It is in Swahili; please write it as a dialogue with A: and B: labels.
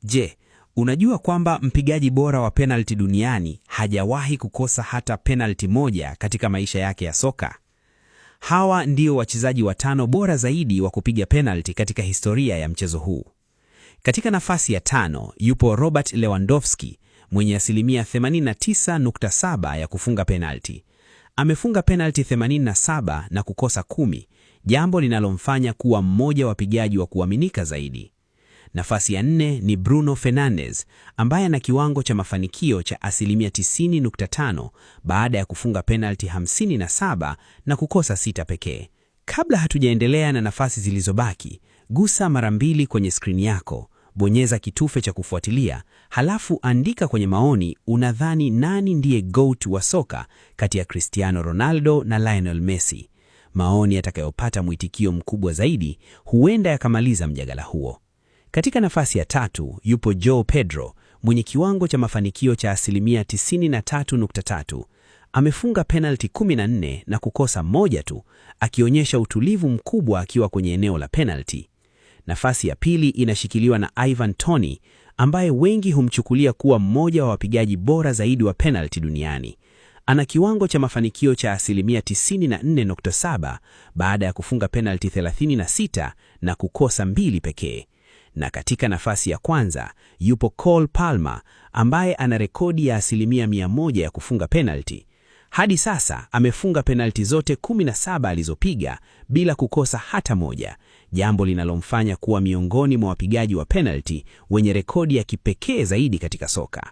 A: Je, unajua kwamba mpigaji bora wa penalti duniani hajawahi kukosa hata penalti moja katika maisha yake ya soka? Hawa ndio wachezaji watano bora zaidi wa kupiga penalti katika historia ya mchezo huu. Katika nafasi ya 5 yupo Robert Lewandowski mwenye asilimia 89.7 ya kufunga penalti. Amefunga penalti 87 na kukosa 10, jambo linalomfanya kuwa mmoja wa wapigaji wa kuaminika zaidi. Nafasi ya 4 ni Bruno Fernandes ambaye ana kiwango cha mafanikio cha asilimia 90.5 baada ya kufunga penalti 57 na kukosa 6 pekee. Kabla hatujaendelea na nafasi zilizobaki, gusa mara 2 kwenye skrini yako, bonyeza kitufe cha kufuatilia, halafu andika kwenye maoni unadhani nani ndiye GOAT wa soka kati ya Cristiano Ronaldo na Lionel Messi. Maoni yatakayopata mwitikio mkubwa zaidi huenda yakamaliza mjadala huo. Katika nafasi ya 3 yupo Joao Pedro mwenye kiwango cha mafanikio cha asilimia 93.3. Amefunga penalti 14 na kukosa 1 tu, akionyesha utulivu mkubwa akiwa kwenye eneo la penalti. Nafasi ya 2 inashikiliwa na Ivan Toney ambaye wengi humchukulia kuwa mmoja wa wapigaji bora zaidi wa penalti duniani. Ana kiwango cha mafanikio cha asilimia 94.7 baada ya kufunga penalti 36 na kukosa 2 pekee. Na katika nafasi ya kwanza yupo Cole Palmer ambaye ana rekodi ya asilimia 100 ya kufunga penalti. Hadi sasa amefunga penalti zote 17 alizopiga bila kukosa hata moja, jambo linalomfanya kuwa miongoni mwa wapigaji wa penalti wenye rekodi ya kipekee zaidi katika soka.